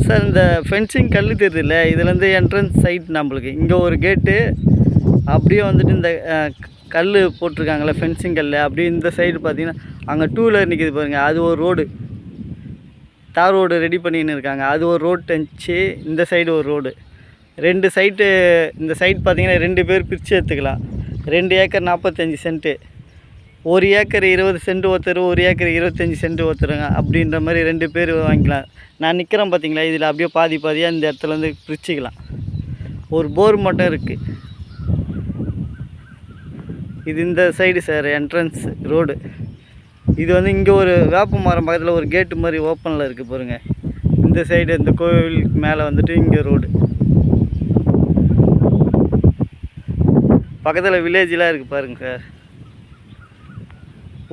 Sir இந்த fencing கல் தெரியுதுல்ல, இதுலேருந்து என்ட்ரன்ஸ் சைட் நம்மளுக்கு இங்கே ஒரு கேட்டு, அப்படியே வந்துட்டு இந்த கல் போட்டிருக்காங்களே ஃபென்சிங் கல், அப்படியே இந்த சைடு பார்த்தீங்கன்னா அங்கே டூ வீலர் நிற்கிது பாருங்கள், அது ஒரு ரோடு, தார் ரோடு ரெடி பண்ணின்னு இருக்காங்க. அது ஒரு ரோடு டென்ச்சு, இந்த சைடு ஒரு ரோடு, ரெண்டு சைட்டு. இந்த சைட் பார்த்தீங்கன்னா 2 பேர் பிரித்து எடுத்துக்கலாம். 2 ஏக்கர் 45 சென்ட்டு, 1 ஏக்கர் 20 சென்ட் ஒருத்தர், 1 ஏக்கர் 25 சென்ட் ஒருத்தருங்க, அப்படின்ற மாதிரி 2 பேர் வாங்கிக்கலாம். நான் நிற்கிறேன் பார்த்தீங்களா, இதில் அப்படியே பாதி பாதியாக இந்த இடத்துலேருந்து பிரிச்சுக்கலாம். ஒரு போர் மட்டும் இருக்குது. இது இந்த சைடு சார் என்ட்ரன்ஸ் ரோடு. இது வந்து இங்கே ஒரு வேப்ப மரம் பக்கத்தில் ஒரு கேட்டு மாதிரி ஓப்பனில் இருக்குது பாருங்கள். இந்த சைடு இந்த கோவிலுக்கு மேலே வந்துட்டு இங்கே ரோடு, பக்கத்தில் வில்லேஜெலாம் இருக்குது பாருங்கள் சார்.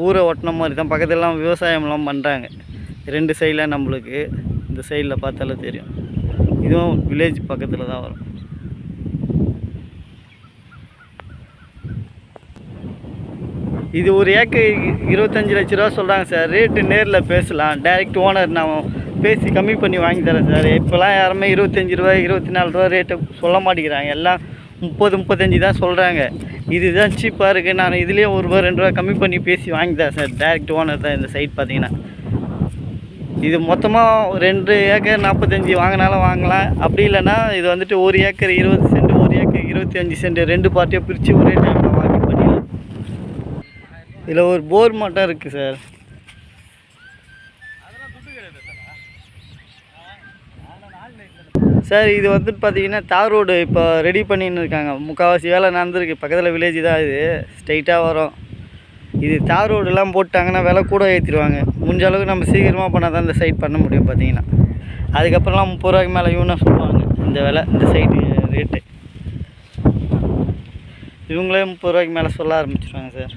ஊரை ஒட்டின மாதிரி தான், பக்கத்துலலாம் விவசாயம்லாம் பண்ணுறாங்க. 2 சைடில் நம்மளுக்கு இந்த சைடில் பார்த்தாலே தெரியும். இதுவும் வில்லேஜ் பக்கத்தில் தான் வரும். இது ஒரு ஏக்கர் 25 லட்ச ரூபா சொல்கிறாங்க சார். ரேட்டு நேரில் பேசலாம், டைரெக்ட் ஓனர் நான் பேசி கம்மி பண்ணி வாங்கி தரேன் சார். இப்போலாம் யாருமே 25 ரூபா 24 ரூபா ரேட்டை சொல்ல மாட்டேங்கிறாங்க, எல்லாம் 30 35 தான் சொல்கிறாங்க. இதுதான் சீப்பாக இருக்குது. நான் இதுலேயே 1 ரூபா 2 ரூபா கம்மி பண்ணி பேசி வாங்கி தரேன் சார். டைரெக்ட் ஓனர் தான் இந்த சைட் பார்த்தீங்கன்னா. இது மொத்தமாக 2 ஏக்கர் 45 வாங்கினாலும் வாங்கலாம், அப்படி இல்லைன்னா இது வந்துட்டு 1 ஏக்கர் 20 சென்ட் 1 ஏக்கர் 25 சென்ட் 2 பார்ட்டியாக பிரித்து ஒரே டைமில் வாங்கி பண்ணிடலாம். இதில் ஒரு போர் மட்டும் இருக்குது சார். சார் இது வந்துட்டு பார்த்தீங்கன்னா தார் ரோடு இப்போ ரெடி பண்ணின்னு இருக்காங்க. முக்கால்வாசி வேலை நடந்துருக்கு. பக்கத்தில் வில்லேஜ் தான், இது ஸ்ட்ரைட்டாக வரும். இது தார் ரோடுலாம் போட்டாங்கன்னா விலை கூட ஏற்றிடுவாங்க. முடிஞ்ச அளவுக்கு நம்ம சீக்கிரமாக பண்ணால் தான் இந்த சைட் பண்ண முடியும் பார்த்தீங்கன்னா. அதுக்கப்புறம்லாம் 30 ரூபாய்க்கு மேலே இவனும் சொல்லுவாங்க இந்த விலை, இந்த சைடு ரேட்டு. இவங்களே 30 ரூபாய்க்கு மேலே சொல்ல ஆரம்பிச்சிருவாங்க சார்.